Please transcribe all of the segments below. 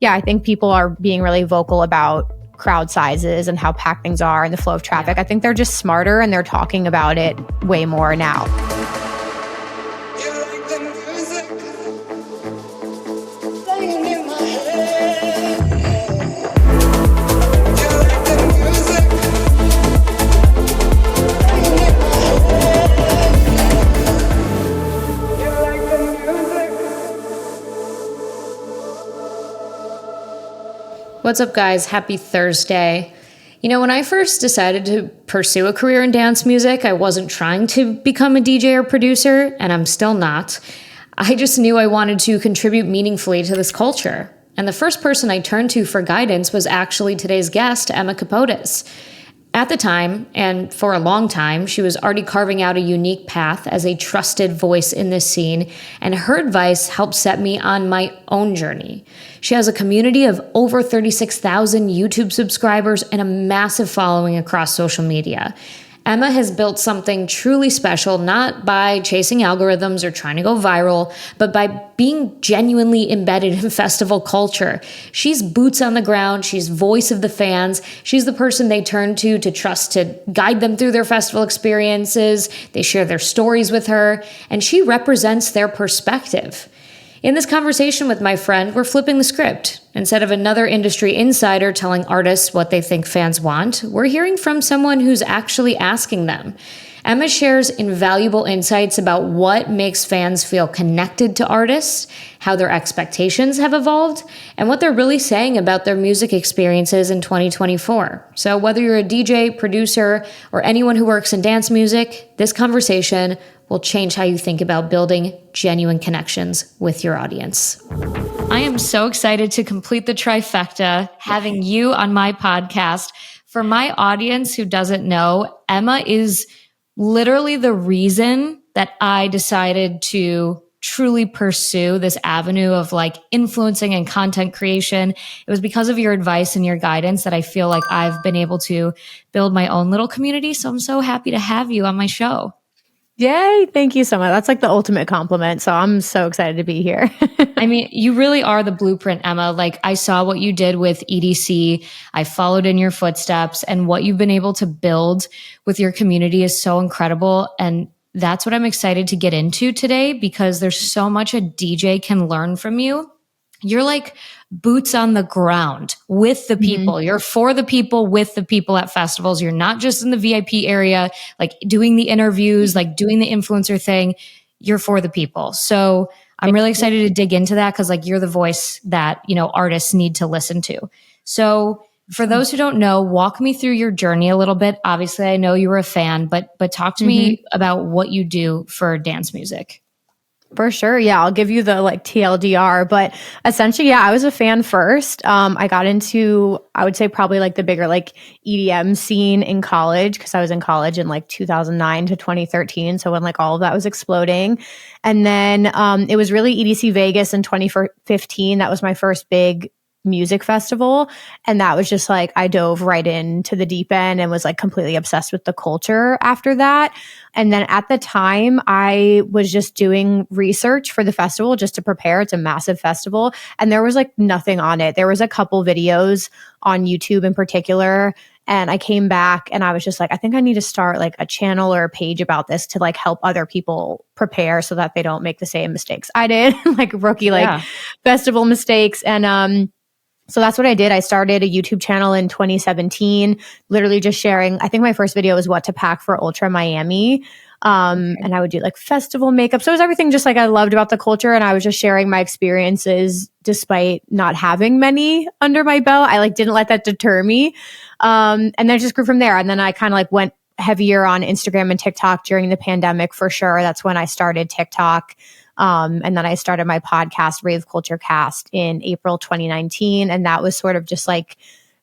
Yeah, I think people are being really vocal about crowd sizes and how packed things are and the flow of traffic. Yeah. I think they're just smarter and they're talking about it way more now. What's up, guys? Happy Thursday. You know, when I first decided to pursue a career in dance music, I wasn't trying to become a DJ or producer, and I'm still not. I just knew I wanted to contribute meaningfully to this culture. And the first person I turned to for guidance was actually today's guest, Emma Kapotes. At the time, and for a long time, she was already carving out a unique path as a trusted voice in this scene, and her advice helped set me on my own journey. She has a community of over 36,000 YouTube subscribers and a massive following across social media. Emma has built something truly special, not by chasing algorithms or trying to go viral, but by being genuinely embedded in festival culture. She's boots on the ground. She's voice of the fans. She's the person they turn to trust to guide them through their festival experiences. They share their stories with her, and she represents their perspective. In this conversation with my friend, we're flipping the script. Instead of another industry insider telling artists what they think fans want, we're hearing from someone who's actually asking them. Emma shares invaluable insights about what makes fans feel connected to artists, how their expectations have evolved, and what they're really saying about their music experiences in 2024. So whether you're a DJ, producer, or anyone who works in dance music, this conversation will change how you think about building genuine connections with your audience. I am so excited to complete the trifecta, having you on my podcast. For my audience who doesn't know, Emma is literally the reason that I decided to truly pursue this avenue of like influencing and content creation. It was because of your advice and your guidance that I feel like I've been able to build my own little community. So I'm so happy to have you on my show. Yay. Thank you so much. That's like the ultimate compliment. So I'm so excited to be here. I mean, you really are the blueprint, Emma. Like I saw what you did with EDC. I followed in your footsteps, and what you've been able to build with your community is so incredible. And that's what I'm excited to get into today, because there's so much a DJ can learn from you. You're like boots on the ground with the people. Mm-hmm. You're for the people, with the people at festivals. You're not just in the VIP area, like doing the interviews, like doing the influencer thing. You're for the people. So I'm really excited to dig into that, because like you're the voice that, you know, artists need to listen to. So for those who don't know, walk me through your journey a little bit. Obviously, I know you were a fan, but talk to me about what you do for dance music. For sure. Yeah. I'll give you the like TLDR, but essentially, yeah, I was a fan first. I got into, I would say probably like the bigger like EDM scene in college, because I was in college in like 2009 to 2013. So when like all of that was exploding. And then it was really EDC Vegas in 2015. That was my first big music festival. And that was just like, I dove right into the deep end and was like completely obsessed with the culture after that. And then at the time, I was just doing research for the festival just to prepare. It's a massive festival. And there was like nothing on it. There was a couple videos on YouTube in particular. And I came back and I was just like, I think I need to start like a channel or a page about this to like help other people prepare so that they don't make the same mistakes I did, like rookie, like festival mistakes. And, so that's what I did. I started a YouTube channel in 2017, literally just sharing. I think my first video was what to pack for Ultra Miami. And I would do like festival makeup. So it was everything just like I loved about the culture. And I was just sharing my experiences despite not having many under my belt. I like didn't let that deter me. And then it just grew from there. And then I kind of like went heavier on Instagram and TikTok during the pandemic for sure. That's when I started TikTok. And then I started my podcast, Rave Culture Cast, in April 2019. And that was sort of just like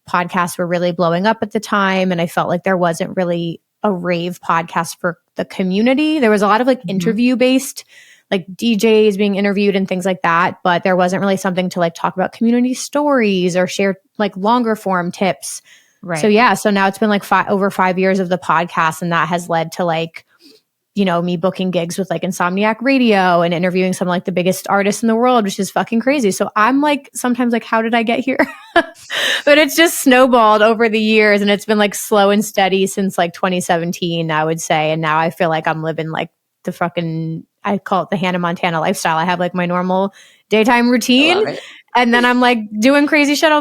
podcasts were really blowing up at the time. And I felt like there wasn't really a rave podcast for the community. There was a lot of like interview based, like DJs being interviewed and things like that. But there wasn't really something to like talk about community stories or share like longer form tips. Right. So yeah, so now it's been like over 5 years of the podcast, and that has led to like me booking gigs with like Insomniac Radio and interviewing some like the biggest artists in the world, which is fucking crazy. So I'm like, sometimes like, how did I get here? But it's just snowballed over the years, and it's been like slow and steady since like 2017, I would say. And now I feel like I'm living like the fucking, I call it the Hannah Montana lifestyle. I have like my normal daytime routine. And then I'm like doing crazy shit.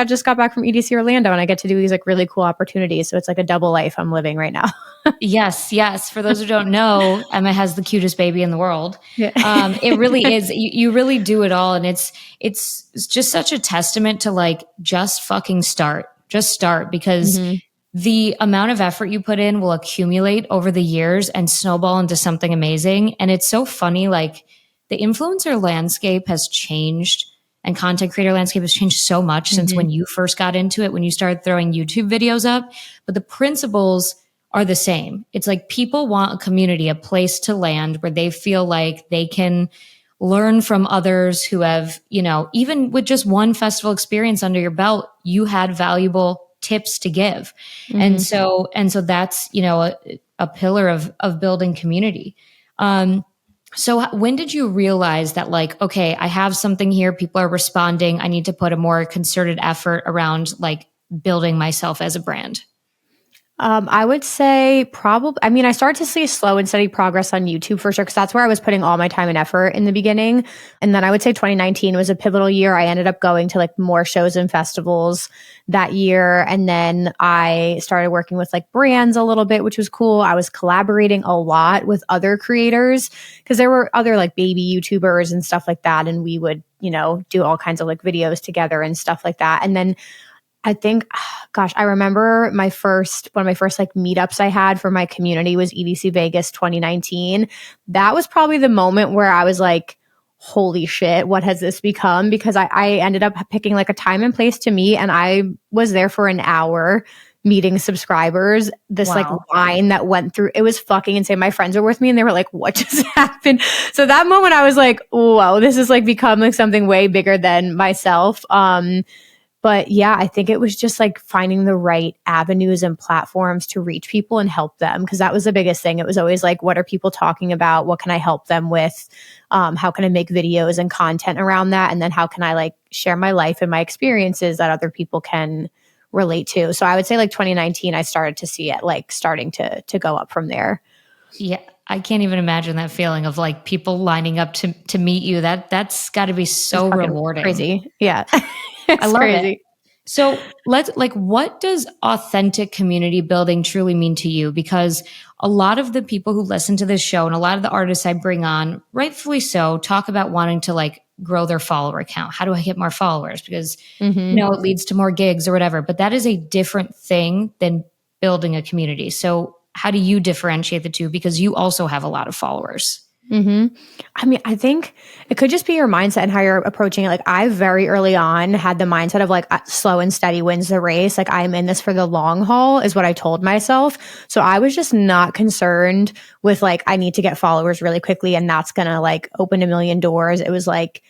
Just got back from EDC Orlando, and I get to do these like really cool opportunities. So it's like a double life I'm living right now. Yes. For those who don't know, Emma has the cutest baby in the world. Yeah. It really is. You really do it all. And it's just such a testament to like, just fucking start. Just start, because the amount of effort you put in will accumulate over the years and snowball into something amazing. And it's so funny. Like, the influencer landscape has changed, and content creator landscape has changed so much since when you first got into it, when you started throwing YouTube videos up, but the principles are the same. It's like people want a community, a place to land where they feel like they can learn from others who have, even with just one festival experience under your belt, you had valuable tips to give. And so that's, a pillar of building community. So when did you realize that like, okay, I have something here, people are responding, I need to put a more concerted effort around like building myself as a brand? I would say probably, I started to see slow and steady progress on YouTube for sure, because that's where I was putting all my time and effort in the beginning. And then I would say 2019 was a pivotal year. I ended up going to like more shows and festivals that year. And then I started working with like brands a little bit, which was cool. I was collaborating a lot with other creators, because there were other like baby YouTubers and stuff like that. And we would, do all kinds of like videos together and stuff like that. And then I think, gosh, I remember one of my first like meetups I had for my community was EDC Vegas 2019. That was probably the moment where I was like, holy shit, what has this become? Because I ended up picking like a time and place to meet, and I was there for an hour meeting subscribers. This like line that went through, it was fucking insane. My friends were with me and they were like, what just happened? So that moment I was like, whoa, this has like become like something way bigger than myself. But yeah, I think it was just like finding the right avenues and platforms to reach people and help them, because that was the biggest thing. It was always like, what are people talking about? What can I help them with? How can I make videos and content around that? And then how can I like share my life and my experiences that other people can relate to? So I would say like 2019, I started to see it like starting to go up from there. Yeah. I can't even imagine that feeling of like people lining up to meet you. That's got to be so rewarding. Crazy. Yeah. I love it. So what does authentic community building truly mean to you? Because a lot of the people who listen to this show and a lot of the artists I bring on, rightfully so, talk about wanting to like grow their follower count. How do I get more followers? Because, it leads to more gigs or whatever, but that is a different thing than building a community. So how do you differentiate the two? Because you also have a lot of followers. I think it could just be your mindset and how you're approaching it. Like, I very early on had the mindset of like slow and steady wins the race. Like, I'm in this for the long haul is what I told myself. So I was just not concerned with like, I need to get followers really quickly and that's going to like open a million doors. It was like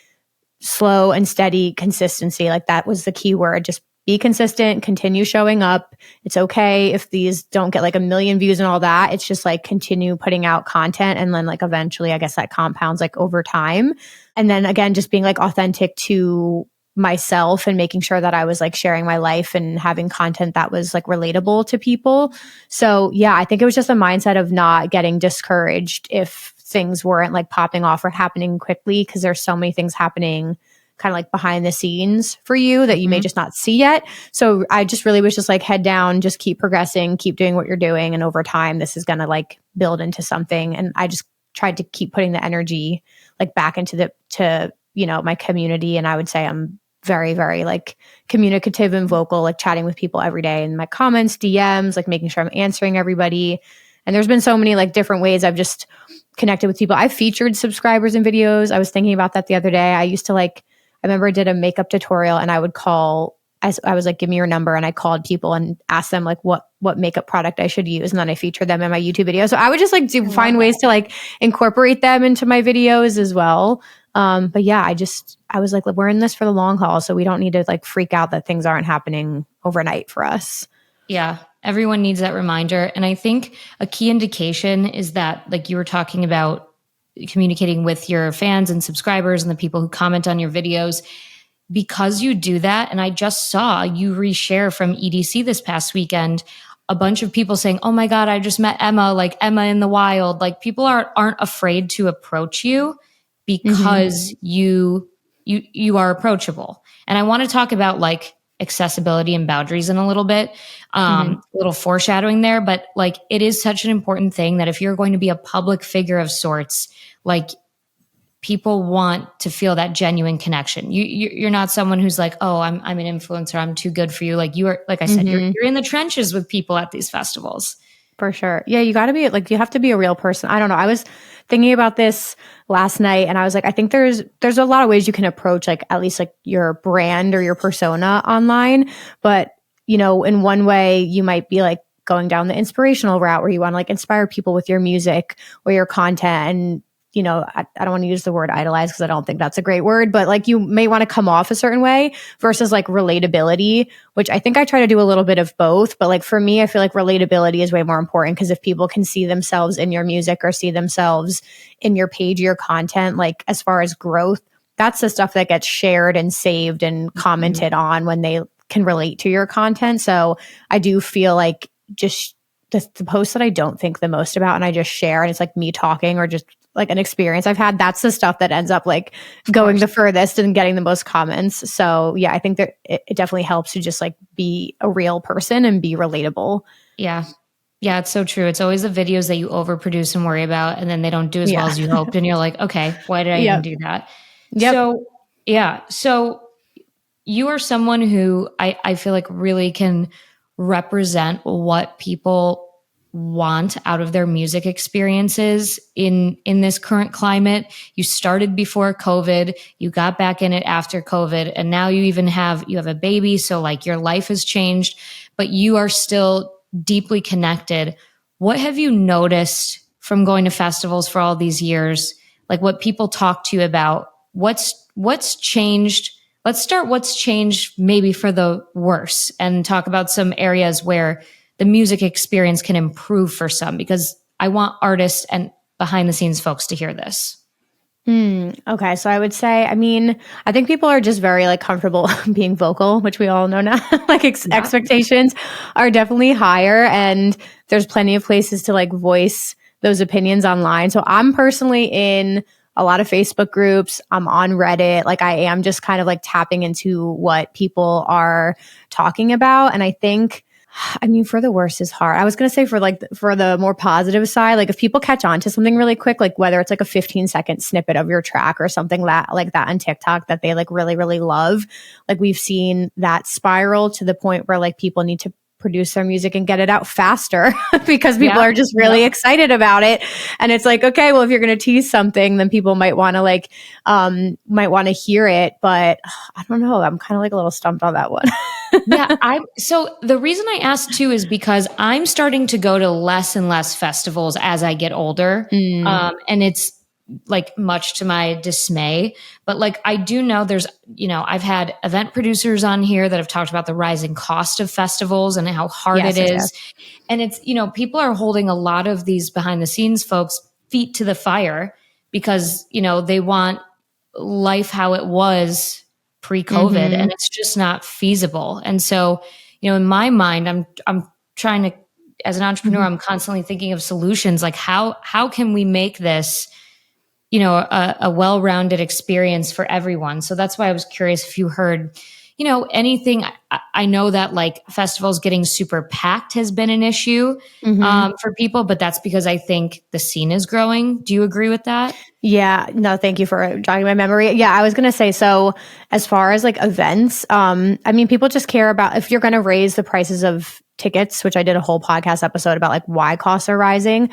slow and steady consistency. Like, that was the key word. Just be consistent, continue showing up. It's okay if these don't get like a million views and all that. It's just like continue putting out content. And then like eventually, I guess that compounds like over time. And then again, just being like authentic to myself and making sure that I was like sharing my life and having content that was like relatable to people. So yeah, I think it was just a mindset of not getting discouraged if things weren't like popping off or happening quickly, because there's so many things happening kind of like behind the scenes for you that you may just not see yet. So I just really was just like head down, just keep progressing, keep doing what you're doing. And over time, this is going to like build into something. And I just tried to keep putting the energy like back into my community. And I would say I'm very, very like communicative and vocal, like chatting with people every day in my comments, DMs, like making sure I'm answering everybody. And there's been so many like different ways I've just connected with people. I've featured subscribers in videos. I was thinking about that the other day. I remember I did a makeup tutorial and I would call, I was like, give me your number. And I called people and asked them like what makeup product I should use. And then I featured them in my YouTube video. So I would just like find ways to like incorporate them into my videos as well. But yeah, I was like, we're in this for the long haul. So we don't need to like freak out that things aren't happening overnight for us. Yeah, everyone needs that reminder. And I think a key indication is that, like you were talking about, communicating with your fans and subscribers and the people who comment on your videos, because you do that. And I just saw you reshare from EDC this past weekend, a bunch of people saying, "Oh my God, I just met Emma, like Emma in the wild." Like people aren't afraid to approach you Mm-hmm. because you are approachable. And I want to talk about like accessibility and boundaries in a little bit, Mm-hmm. a little foreshadowing there, but like it is such an important thing that if you're going to be a public figure of sorts, like people want to feel that genuine connection. You're not someone who's like, "Oh, I'm an influencer, I'm too good for you." Like you are, like I said, Mm-hmm. you're in the trenches with people at these festivals. For sure. Yeah, you got to be like you have to be a real person. I don't know. I was thinking about this last night and I was like I think there's a lot of ways you can approach like at least like your brand or your persona online, but in one way you might be like going down the inspirational route where you want to like inspire people with your music or your content and I don't want to use the word idolize because I don't think that's a great word, but like you may want to come off a certain way versus like relatability, which I think I try to do a little bit of both. But like for me, I feel like relatability is way more important because if people can see themselves in your music or see themselves in your page, your content, like as far as growth, that's the stuff that gets shared and saved and Mhm. commented on when they can relate to your content. So I do feel like just the posts that I don't think the most about and I just share and it's like me talking or just like an experience I've had, that's the stuff that ends up like Of going course. the furthest and getting the most comments. So yeah, I think that it definitely helps to just like be a real person and be relatable. Yeah. Yeah, it's so true. It's always the videos that you overproduce and worry about, and then they don't do as well Yeah. as you hoped. And you're like, okay, why did I even Yep. do that? Yep. So, yeah. So you are someone who I feel like really can represent what people want out of their music experiences in this current climate. You started before COVID, you got back in it after COVID, and now you have a baby, so like your life has changed, but you are still deeply connected. What have you noticed from going to festivals for all these years? Like what people talk to you about? What's changed? Let's start what's changed maybe for the worse and talk about some areas where the music experience can improve for some, because I want artists and behind the scenes folks to hear this. Okay. So I would say, I mean, I think people are just very like comfortable being vocal, which we all know now. Like Yeah. expectations are definitely higher, and there's plenty of places to like voice those opinions online. So I'm personally in a lot of Facebook groups. I'm on Reddit. Like I am just kind of like tapping into what people are talking about. And I think I mean, for the worst is hard. I was going to say for like for the more positive side, like if people catch on to something really quick, like whether it's like a 15-second snippet of your track or something that like that on TikTok that they like really, really love, like we've seen that spiral to the point where like people need to produce their music and get it out faster because people Yeah. are just Yep. really excited about it. And it's like, okay, well, if you're going to tease something, then people might want to like, might want to hear it. But I don't know. I'm kind of like a little stumped on that one. Yeah, I so the reason I asked too is because I'm starting to go to less and less festivals as I get older. Mm, And it's like much to my dismay. But like I do know I've had event producers on here that have talked about the rising cost of festivals and how hard it yes, yes, yes. is. And it's, people are holding a lot of these behind the scenes folks feet to the fire because, they want life how it was pre-COVID, Mm-hmm. and it's just not feasible. And so, in my mind, I'm trying to, as an entrepreneur, Mm-hmm. I'm constantly thinking of solutions like how can we make this, a well-rounded experience for everyone. So that's why I was curious if you heard, anything. I know that like festivals getting super packed has been an issue Mm-hmm. for people, but that's because I think the scene is growing. Do you agree with that? Yeah, no, thank you for jogging my memory. Yeah, I was gonna say, so as far as like events, I mean, people just care about if you're gonna raise the prices of tickets, which I did a whole podcast episode about like why costs are rising.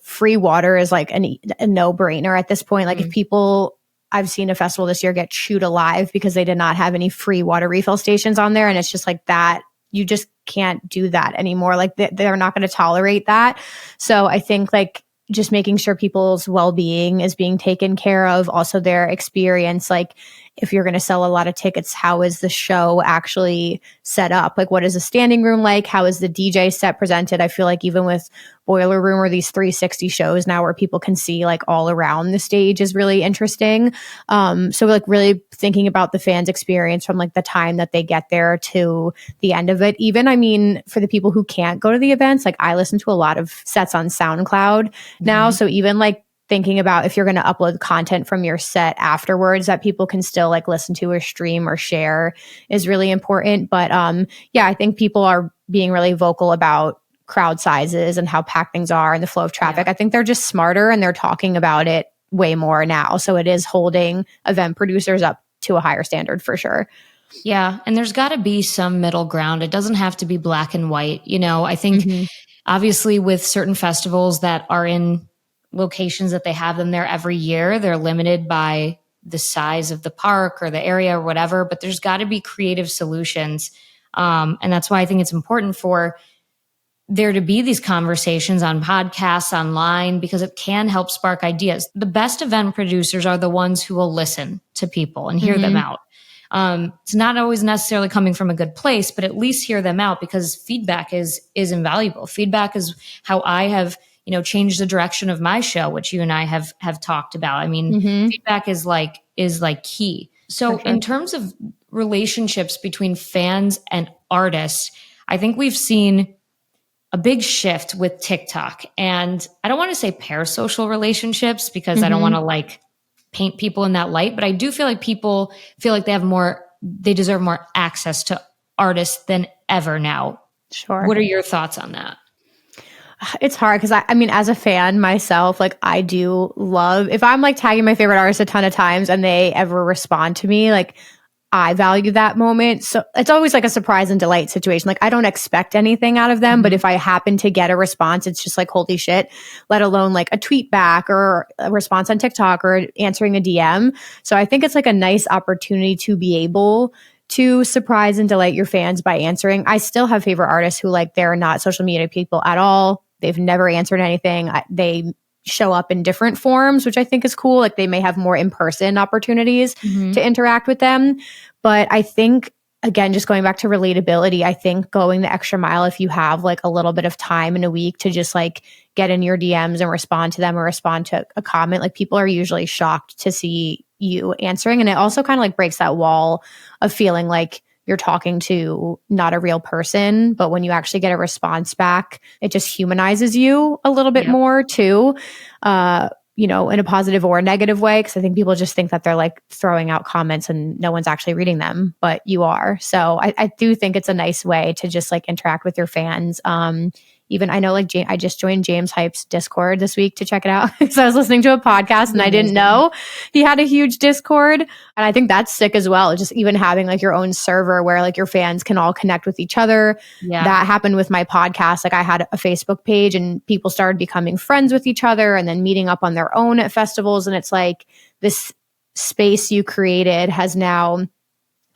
Free water is like a no-brainer at this point. Like if people I've seen a festival this year get chewed alive because they did not have any free water refill stations on there, and it's just like that. You just can't do that anymore. Like they're not going to tolerate that. So I think like just making sure people's well-being is being taken care of, also their experience like if you're going to sell a lot of tickets, how is the show actually set up? Like, what is the standing room like? How is the DJ set presented? I feel like even with Boiler Room or these 360 shows now where people can see like all around the stage is really interesting. So like really thinking about the fans experience from like the time that they get there to the end of it. Even, I mean, for the people who can't go to the events, like I listen to a lot of sets on SoundCloud now. So even like thinking about if you're going to upload content from your set afterwards that people can still like listen to or stream or share is really important. But yeah, I think people are being really vocal about crowd sizes and how packed things are and the flow of traffic. I think they're just smarter and they're talking about it way more now. So it is holding event producers up to a higher standard for sure. Yeah. And there's got to be some middle ground. It doesn't have to be black and white. You know, I think obviously with certain festivals that are in locations that they have them there every year, they're limited by the size of the park or the area or whatever, but there's got to be creative solutions. And that's why I think it's important for there to be these conversations on podcasts, online, because it can help spark ideas. The best event producers are the ones who will listen to people and hear them out. It's not always necessarily coming from a good place, but at least hear them out because feedback is invaluable. Feedback is how I have, you know, changed the direction of my show, which you and I have talked about. I mean, feedback is like key. So in terms of relationships between fans and artists, I think we've seen a big shift with TikTok. And I don't want to say parasocial relationships because I don't want to like paint people in that light, but I do feel like people feel like they deserve more access to artists than ever now. Sure. What are your thoughts on that? It's hard because I mean, as a fan myself, like I do love, if I'm like tagging my favorite artist a ton of times and they ever respond to me, like I value that moment. So it's always like a surprise and delight situation. Like I don't expect anything out of them, but if I happen to get a response, it's just like, holy shit, let alone like a tweet back or a response on TikTok or answering a DM. So I think it's like a nice opportunity to be able to surprise and delight your fans by answering. I still have favorite artists who like, they're not social media people at all. They've never answered anything. They show up in different forms, which I think is cool. Like they may have more in-person opportunities to interact with them. But I think, again, just going back to relatability, I think going the extra mile, if you have like a little bit of time in a week to just like get in your DMs and respond to them or respond to a comment, like people are usually shocked to see you answering. And it also kind of like breaks that wall of feeling like you're talking to not a real person, but when you actually get a response back, it just humanizes you a little bit more too, you know, in a positive or a negative way. Cause I think people just think that they're like throwing out comments and no one's actually reading them, but you are. So I do think it's a nice way to just like interact with your fans. Even I know like I just joined James Hype's Discord this week to check it out. So I was listening to a podcast and I didn't know he had a huge Discord. And I think that's sick as well. Just even having like your own server where like your fans can all connect with each other. Yeah. That happened with my podcast. Like I had a Facebook page and people started becoming friends with each other and then meeting up on their own at festivals. And it's like this space you created has now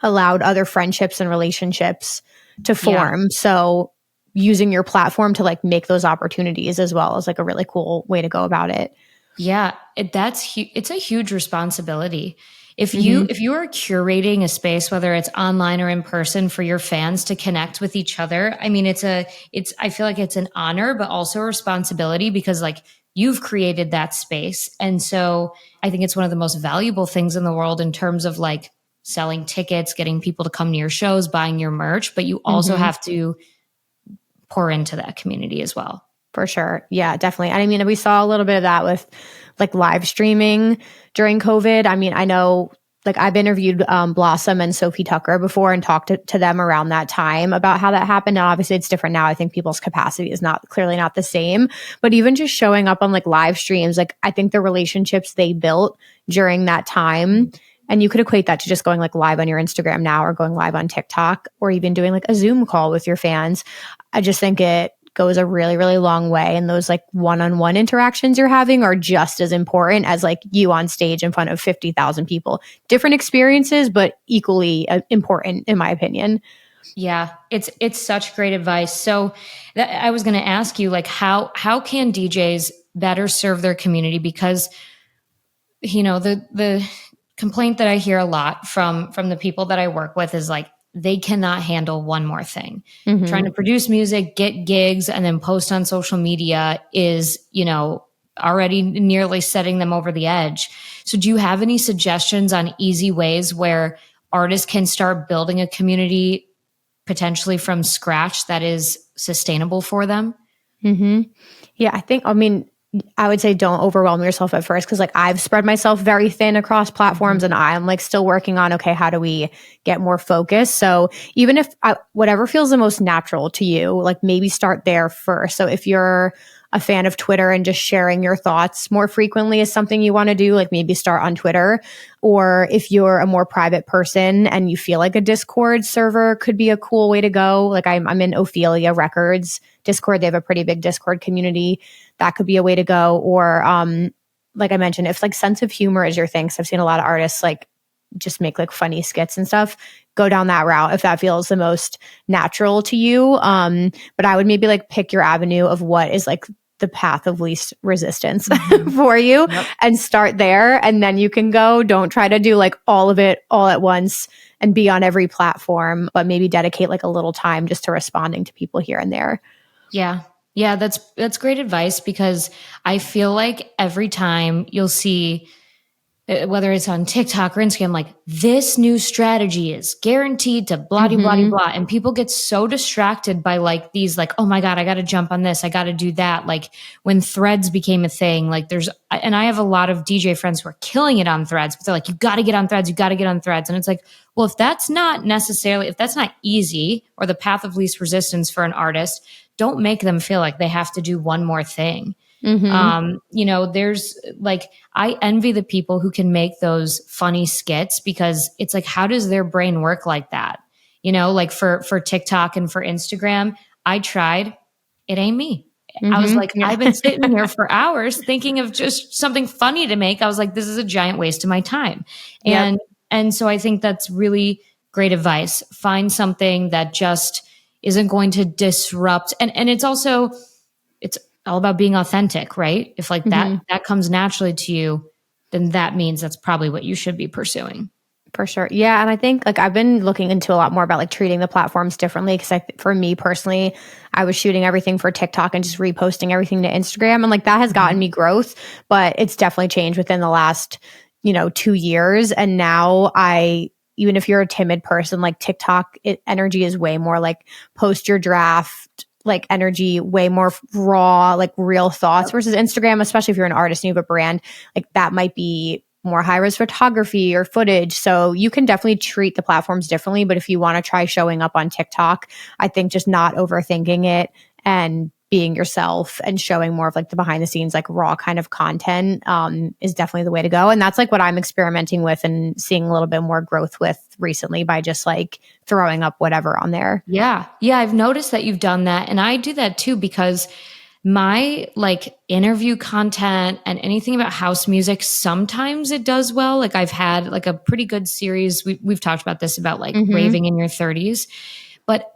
allowed other friendships and relationships to form. Yeah. So using your platform to like make those opportunities as well is like a really cool way to go about it. Yeah, it's a huge responsibility. If you are curating a space, whether it's online or in person, for your fans to connect with each other, I mean, I feel like it's an honor, but also a responsibility because like you've created that space. And so I think it's one of the most valuable things in the world in terms of like selling tickets, getting people to come to your shows, buying your merch, but you also have to pour into that community as well. For sure. Yeah, definitely. And I mean, we saw a little bit of that with like live streaming during COVID. I mean, I know like I've interviewed Blossom and Sophie Tucker before and talked to them around that time about how that happened. Now, obviously it's different now. I think people's capacity is clearly not the same, but even just showing up on like live streams, like I think the relationships they built during that time, and you could equate that to just going like live on your Instagram now or going live on TikTok or even doing like a Zoom call with your fans. I just think it goes a really, really long way. And those like one-on-one interactions you're having are just as important as like you on stage in front of 50,000 people. Different experiences, but equally important in my opinion. Yeah, it's such great advice. So I was going to ask you like how can DJs better serve their community? Because, you know, the complaint that I hear a lot from the people that I work with is like they cannot handle one more thing. Trying to Mm-hmm. produce music, get gigs, and then post on social media is, already nearly setting them over the edge. So do you have any suggestions on easy ways where artists can start building a community potentially from scratch that is sustainable for them? Mm-hmm. Yeah, I mean, I would say don't overwhelm yourself at first because, like, I've spread myself very thin across platforms and I'm like still working on, okay, how do we get more focus? So, even if whatever feels the most natural to you, like, maybe start there first. So, if you're a fan of Twitter and just sharing your thoughts more frequently is something you want to do, like, maybe start on Twitter. Or if you're a more private person and you feel like a Discord server could be a cool way to go, like, I'm in Ophelia Records Discord. They have a pretty big Discord community. That could be a way to go. Or, like I mentioned, if like sense of humor is your thing, so I've seen a lot of artists like just make like funny skits and stuff, go down that route if that feels the most natural to you. But I would maybe like pick your avenue of what is like the path of least resistance for you. Yep. And start there. And then you can go. Don't try to do like all of it all at once and be on every platform, but maybe dedicate like a little time just to responding to people here and there. Yeah. Yeah, that's great advice because I feel like every time you'll see whether it's on TikTok or Instagram, like this new strategy is guaranteed to blah blah blah Mm-hmm. blah, and people get so distracted by like these, like, oh my god, I got to jump on this, I got to do that. Like when Threads became a thing, like and I have a lot of DJ friends who are killing it on Threads, but they're like, you got to get on Threads, you got to get on Threads, and it's like, well, if that's not easy or the path of least resistance for an artist, don't make them feel like they have to do one more thing. Mm-hmm. There's like, I envy the people who can make those funny skits because it's like, how does their brain work like that? Like for TikTok and for Instagram, I tried, it ain't me. I was like, Mm-hmm. I've been sitting Yeah. here for hours thinking of just something funny to make. I was like, this is a giant waste of my time. Yep. And so I think that's really great advice. Find something that just isn't going to disrupt. And it's also, it's all about being authentic, right? If like Mm-hmm. that comes naturally to you, then that means that's probably what you should be pursuing. For sure. Yeah. And I think like I've been looking into a lot more about like treating the platforms differently because for me personally, I was shooting everything for TikTok and just reposting everything to Instagram. And like that has gotten me growth, but it's definitely changed within the last, 2 years. And now even if you're a timid person, like TikTok energy is way more like post your draft, like energy, way more raw, like real thoughts versus Instagram, especially if you're an artist and you have a brand, like that might be more high res photography or footage. So you can definitely treat the platforms differently. But if you want to try showing up on TikTok, I think just not overthinking it and being yourself and showing more of like the behind the scenes, like raw kind of content is definitely the way to go. And that's like what I'm experimenting with and seeing a little bit more growth with recently by just like throwing up whatever on there. Yeah. Yeah. I've noticed that you've done that. And I do that too because my like interview content and anything about house music, sometimes it does well. Like I've had like a pretty good series. We've talked about this about like Mm-hmm. raving in your 30s, but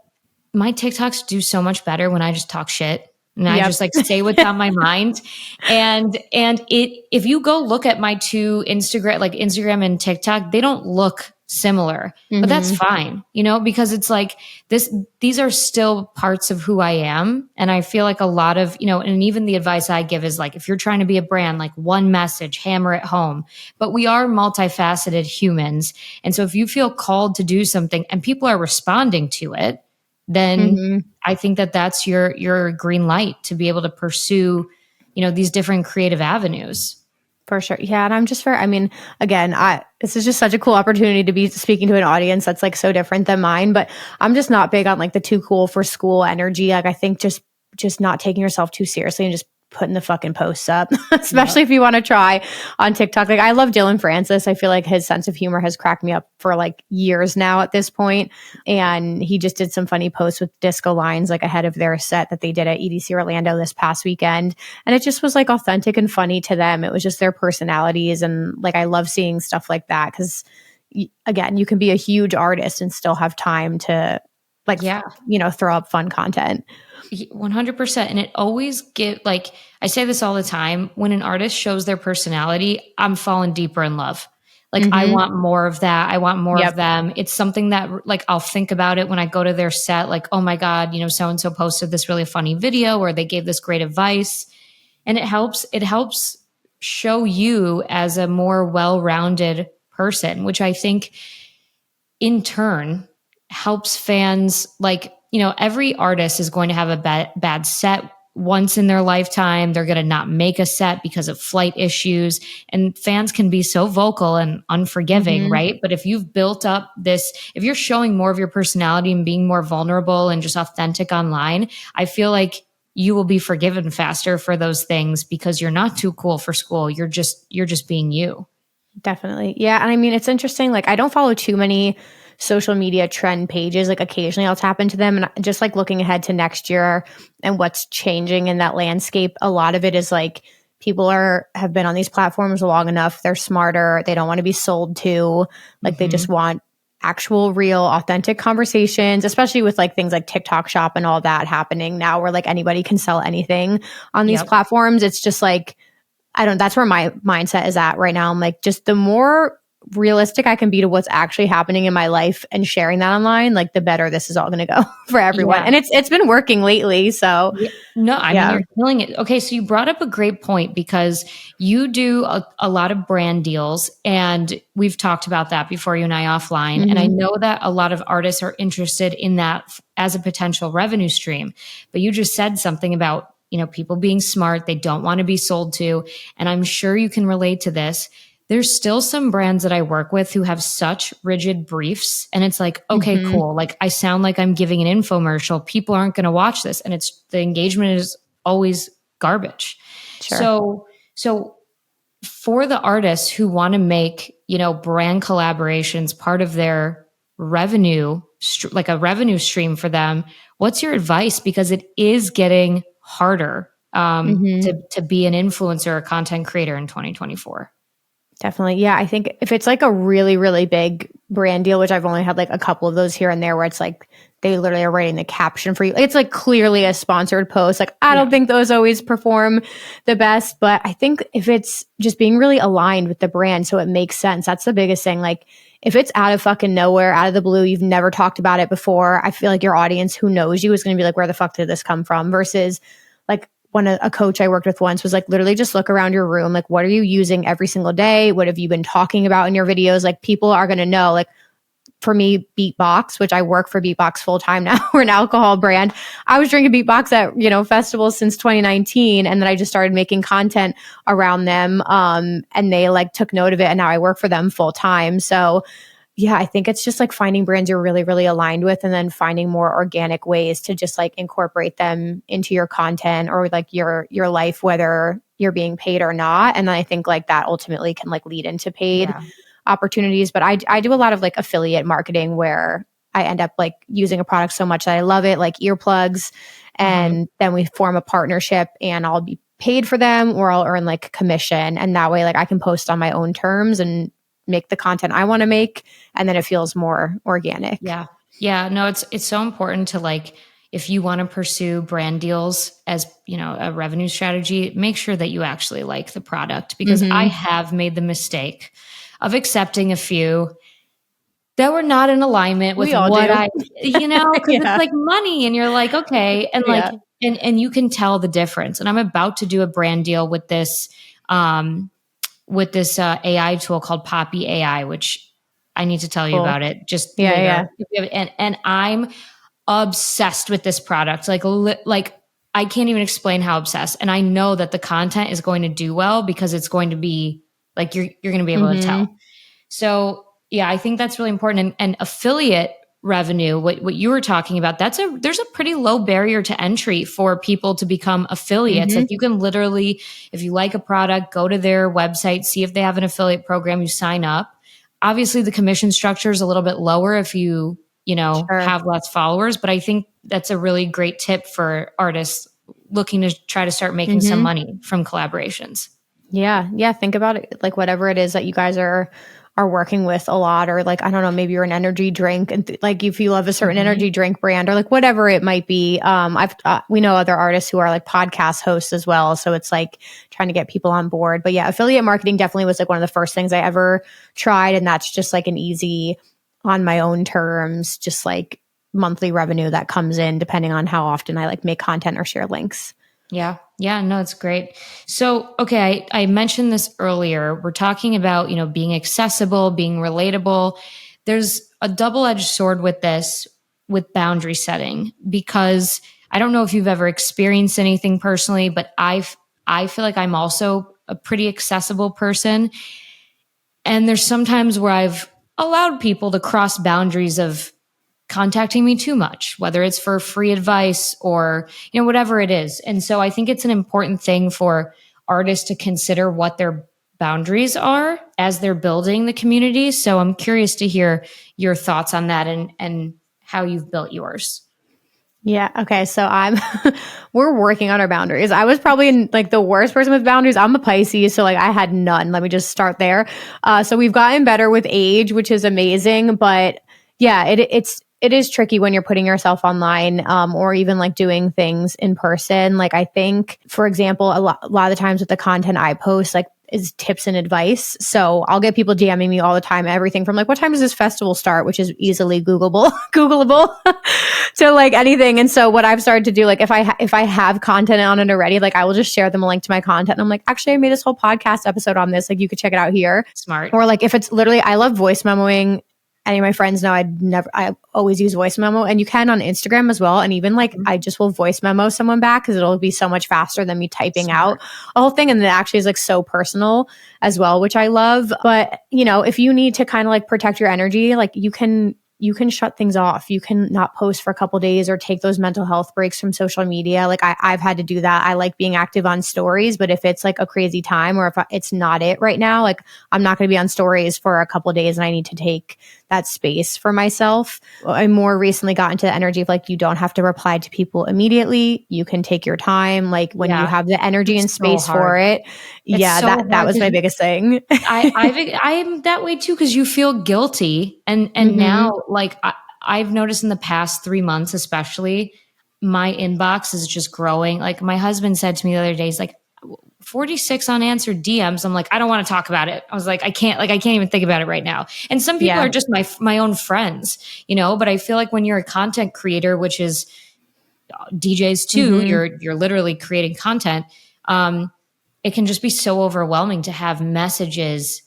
my TikToks do so much better when I just talk shit and I Yep. just like say what's on my mind. And if you go look at my two Instagram and TikTok, they don't look similar, but that's Mm-hmm. fine, because it's like these are still parts of who I am. And I feel like a lot of, and even the advice I give is like, if you're trying to be a brand, like one message, hammer it home, but we are multifaceted humans. And so if you feel called to do something and people are responding to it, then Mm-hmm. I think that that's your green light to be able to pursue, these different creative avenues. For sure. Yeah. And I'm just I mean, again, this is just such a cool opportunity to be speaking to an audience that's like so different than mine, but I'm just not big on like the too cool for school energy. Like I think just not taking yourself too seriously and just putting the fucking posts up, especially if you want to try on TikTok. Like I love Dylan Francis. I feel like his sense of humor has cracked me up for like years now at this point. And he just did some funny posts with Disco Lines like ahead of their set that they did at EDC Orlando this past weekend. And it just was like authentic and funny to them. It was just their personalities. And like I love seeing stuff like that because again, you can be a huge artist and still have time to like, Yeah. Throw up fun content. 100%. And it always like, I say this all the time, when an artist shows their personality, I'm falling deeper in love. Like, I want more of that. I want more of Yep. them. It's something that, like, I'll think about it when I go to their set. Like, oh my God, so-and-so posted this really funny video where they gave this great advice. And it helps show you as a more well-rounded person, which I think in turn helps fans. Like, every artist is going to have a bad set once in their lifetime. They're going to not make a set because of flight issues, and fans can be so vocal and unforgiving, right? But if you've built up if you're showing more of your personality and being more vulnerable and just authentic online, I feel like you will be forgiven faster for those things because you're not too cool for school. You're just being you. Definitely. Yeah. And I mean, it's interesting. Like, I don't follow too many social media trend pages. Like, occasionally I'll tap into them. And just like looking ahead to next year and what's changing in that landscape, a lot of it is like people have been on these platforms long enough. They're smarter. They don't want to be sold to. Like, they just want actual, real, authentic conversations, especially with like things like TikTok Shop and all that happening now, where like anybody can sell anything on these Yep. platforms. It's just like, that's where my mindset is at right now. I'm like, just the more realistic I can be to what's actually happening in my life and sharing that online, like the better this is all going to go for everyone. Yeah. And it's been working lately. So Yeah. No, I mean, you're killing it. Okay, so you brought up a great point because you do a lot of brand deals, and we've talked about that before, you and I offline. And I know that a lot of artists are interested in that as a potential revenue stream. But you just said something about, people being smart. They don't want to be sold to. And I'm sure you can relate to this. There's still some brands that I work with who have such rigid briefs. And it's like, okay, cool. Like, I sound like I'm giving an infomercial. People aren't going to watch this. And the engagement is always garbage. Sure. So for the artists who want to make, brand collaborations part of their revenue, like a revenue stream for them, what's your advice? Because it is getting harder to be an influencer or content creator in 2024. Definitely. Yeah. I think if it's like a really, really big brand deal, which I've only had like a couple of those here and there where it's like they literally are writing the caption for you. It's like clearly a sponsored post. Like, I don't think those always perform the best, but I think if it's just being really aligned with the brand so it makes sense, that's the biggest thing. Like, if it's out of fucking nowhere, out of the blue, you've never talked about it before, I feel like your audience who knows you is going to be like, where the fuck did this come from? Versus like, a coach I worked with once was like, literally just look around your room. Like, what are you using every single day? What have you been talking about in your videos? Like, people are going to know. Like, for me, Beatbox, which I work for Beatbox full time now, we're an alcohol brand. I was drinking Beatbox at, festivals since 2019. And then I just started making content around them. And they like took note of it. And now I work for them full time. So yeah, I think it's just like finding brands you're really, really aligned with and then finding more organic ways to just like incorporate them into your content or like your life, whether you're being paid or not. And then I think like that ultimately can like lead into paid opportunities. But I do a lot of like affiliate marketing where I end up like using a product so much that I love it, like earplugs. And then we form a partnership and I'll be paid for them or I'll earn like commission. And that way, like I can post on my own terms and make the content I want to make. And then it feels more organic. Yeah. Yeah. No, it's so important to like, if you want to pursue brand deals as, a revenue strategy, make sure that you actually like the product, because I have made the mistake of accepting a few that were not in alignment with what do. because it's like money and you're like, okay. And like, and you can tell the difference. And I'm about to do a brand deal with this, AI tool called Poppy AI, which I need to tell you about it just later. And I'm obsessed with this product. Like I can't even explain how obsessed. And I know that the content is going to do well because it's going to be like, you're going to be able to tell. So yeah, I think that's really important. And affiliate revenue, what you were talking about, there's a pretty low barrier to entry for people to become affiliates. Like, you can literally, if you like a product, go to their website, see if they have an affiliate program, you sign up. Obviously the commission structure is a little bit lower if you have less followers, but I think that's a really great tip for artists looking to try to start making some money from collaborations. Yeah. Yeah. Think about it. Like, whatever it is that you guys are are working with a lot, or like, I don't know, maybe you're an energy drink and like if you love a certain energy drink brand or like whatever it might be. We know other artists who are like podcast hosts as well. So it's like trying to get people on board. But yeah, affiliate marketing definitely was like one of the first things I ever tried. And that's just like an easy on my own terms, just like monthly revenue that comes in depending on how often I like make content or share links. Yeah. Yeah. No, it's great. So, okay. I mentioned this earlier. We're talking about, being accessible, being relatable. There's a double-edged sword with this, with boundary setting, because I don't know if you've ever experienced anything personally, but I feel like I'm also a pretty accessible person. And there's sometimes where I've allowed people to cross boundaries of contacting me too much, whether it's for free advice or, whatever it is. And so I think it's an important thing for artists to consider what their boundaries are as they're building the community. So I'm curious to hear your thoughts on that and how you've built yours. Yeah. Okay. So we're working on our boundaries. I was probably like the worst person with boundaries. I'm a Pisces. So like I had none. Let me just start there. So we've gotten better with age, which is amazing. But yeah, it is tricky when you're putting yourself online, or even like doing things in person. Like I think, for example, a lot of the times with the content I post, like is tips and advice. So I'll get people DMing me all the time, everything from like, what time does this festival start? Which is easily Googleable to like anything. And so what I've started to do, like if I have content on it already, like I will just share them a link to my content. And I'm like, actually, I made this whole podcast episode on this. Like you could check it out here. Smart. Or like if it's literally, I love voice memoing. Any of my friends know I always use voice memo, and you can on Instagram as well. And even like I just will voice memo someone back because it'll be so much faster than me typing out a whole thing. And it actually is like so personal as well, which I love. But if you need to kind of like protect your energy, like you can shut things off. You can not post for a couple days or take those mental health breaks from social media. Like I've had to do that. I like being active on stories, but if it's like a crazy time or if it's not it right now, like I'm not going to be on stories for a couple days and I need to take that space for myself. I more recently got into the energy of like, you don't have to reply to people immediately. You can take your time. Like when you have the energy and space for it. That was my biggest thing. I'm that way too, because you feel guilty. And now like I've noticed in the past 3 months, especially, my inbox is just growing. Like my husband said to me the other day, he's like, 46 unanswered DMs. I'm like, I don't want to talk about it. I was like, I can't even think about it right now. And some people are just my own friends, but I feel like when you're a content creator, which is DJs too, you're literally creating content. It can just be so overwhelming to have messages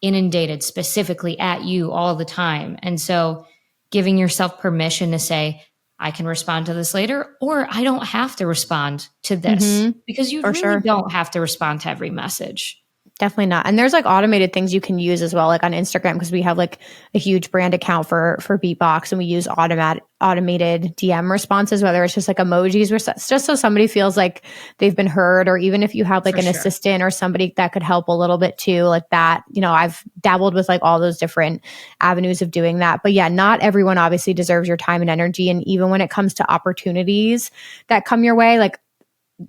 inundated specifically at you all the time. And so giving yourself permission to say, I can respond to this later, or I don't have to respond to this, because you really don't have to respond to every message. Definitely not. And there's like automated things you can use as well, like on Instagram, because we have like a huge brand account for Beatbox, and we use automated DM responses, whether it's just like emojis, or just so somebody feels like they've been heard, or even if you have like assistant or somebody that could help a little bit too, like that. I've dabbled with like all those different avenues of doing that. But yeah, not everyone obviously deserves your time and energy. And even when it comes to opportunities that come your way, like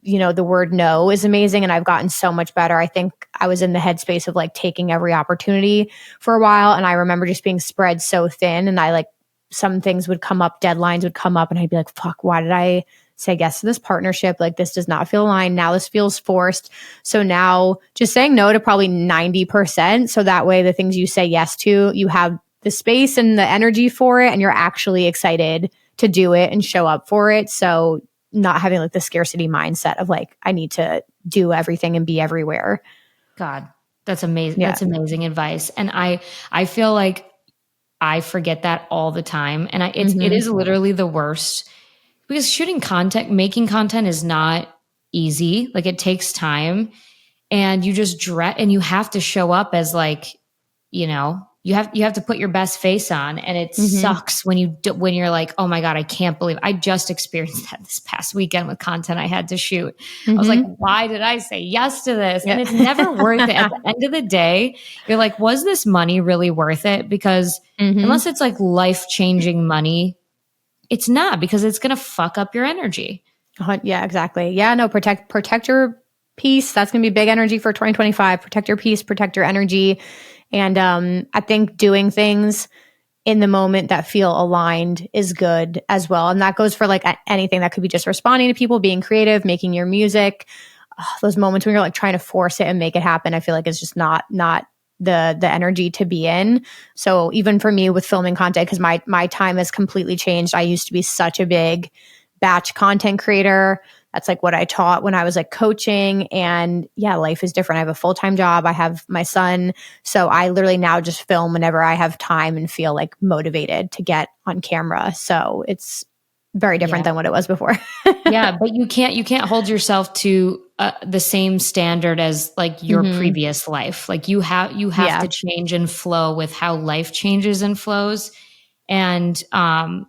the word no is amazing. And I've gotten so much better. I think I was in the headspace of like taking every opportunity for a while. And I remember just being spread so thin, and I like some things would come up, deadlines would come up, and I'd be like, fuck, why did I say yes to this partnership? Like this does not feel aligned. Now this feels forced. So now just saying no to probably 90%. So that way the things you say yes to, you have the space and the energy for it, and you're actually excited to do it and show up for it. So not having like the scarcity mindset of like, I need to do everything and be everywhere. God, that's amazing. Yeah. That's amazing advice. And I feel like I forget that all the time. And it is literally the worst, because making content is not easy. Like it takes time, and you just and you have to show up as like, you have to put your best face on, and it sucks when you're like, oh my God, I can't believe I just experienced that this past weekend with content I had to shoot. I was like, why did I say yes to this? And it's never worth it. At the end of the day, you're like, was this money really worth it? Because unless it's like life-changing money, it's not, because it's going to fuck up your energy. Yeah, exactly. Yeah, no, protect your peace. That's going to be big energy for 2025. Protect your peace, protect your energy. And I think doing things in the moment that feel aligned is good as well. And that goes for like anything. That could be just responding to people, being creative, making your music. Those moments when you're like trying to force it and make it happen, I feel like it's just not the energy to be in. So even for me with filming content, because my time has completely changed. I used to be such a big batch content creator. That's like what I taught when I was like coaching. And yeah, life is different. I have a full-time job. I have my son. So I literally now just film whenever I have time and feel like motivated to get on camera. So it's very different than what it was before. Yeah, but you can't hold yourself to the same standard as like your previous life. Like you have to change and flow with how life changes and flows. And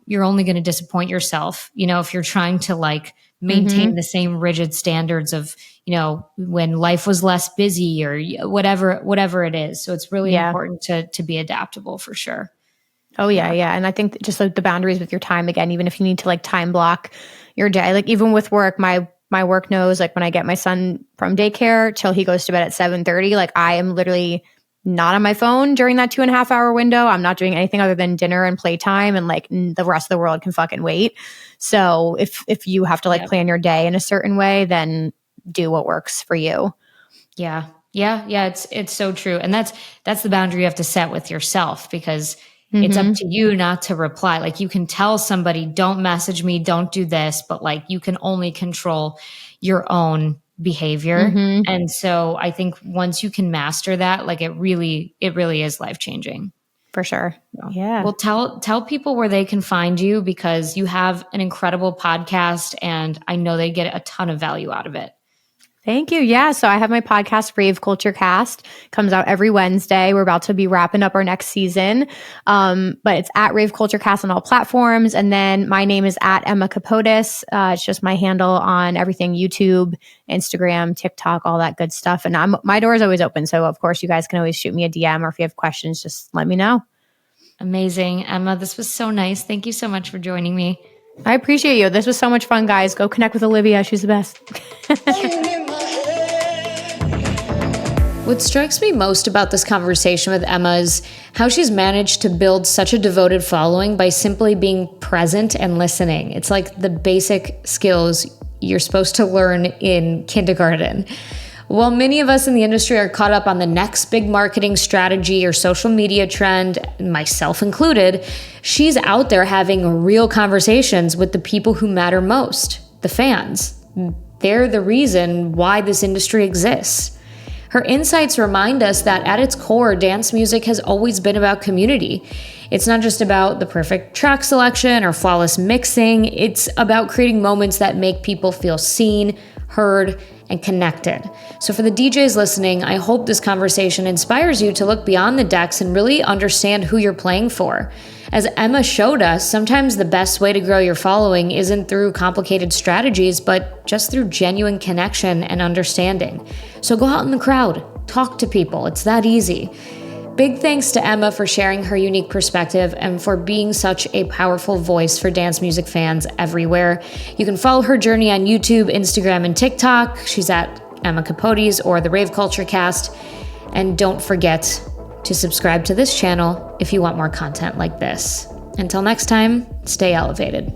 you're only going to disappoint yourself, if you're trying to like maintain the same rigid standards of, when life was less busy or whatever it is. So it's really important to be adaptable for sure. Oh yeah. And I think just like the boundaries with your time again, even if you need to like time block your day, like even with work, my work knows like when I get my son from daycare till he goes to bed at 7:30, like I am literally not on my phone during that 2.5 hour window. I'm not doing anything other than dinner and playtime, and like the rest of the world can fucking wait. So if you have to like plan your day in a certain way, then do what works for you. Yeah. It's so true. And that's the boundary you have to set with yourself, because it's up to you not to reply. Like you can tell somebody, don't message me, don't do this, but like you can only control your own behavior. And so I think once you can master that, like it really is life-changing. For sure. Yeah. Well, tell people where they can find you, because you have an incredible podcast and I know they get a ton of value out of it. Thank you. Yeah. So I have my podcast, Rave Culture Cast, comes out every Wednesday. We're about to be wrapping up our next season. But it's at Rave Culture Cast on all platforms. And then my name is at Emma Kapotes. It's just my handle on everything: YouTube, Instagram, TikTok, all that good stuff. And my door is always open. So of course you guys can always shoot me a DM, or if you have questions, just let me know. Amazing. Emma, this was so nice. Thank you so much for joining me. I appreciate you. This was so much fun, guys. Go connect with Olivia. She's the best. What strikes me most about this conversation with Emma is how she's managed to build such a devoted following by simply being present and listening. It's like the basic skills you're supposed to learn in kindergarten. While many of us in the industry are caught up on the next big marketing strategy or social media trend, myself included, she's out there having real conversations with the people who matter most, the fans. They're the reason why this industry exists. Her insights remind us that at its core, dance music has always been about community. It's not just about the perfect track selection or flawless mixing. It's about creating moments that make people feel seen, heard, and connected. So for the DJs listening, I hope this conversation inspires you to look beyond the decks and really understand who you're playing for. As Emma showed us, sometimes the best way to grow your following isn't through complicated strategies, but just through genuine connection and understanding. So go out in the crowd, talk to people. It's that easy. Big thanks to Emma for sharing her unique perspective and for being such a powerful voice for dance music fans everywhere. You can follow her journey on YouTube, Instagram, and TikTok. She's at Emma Kapotes or the Rave Culture Cast. And don't forget to subscribe to this channel if you want more content like this. Until next time, stay elevated.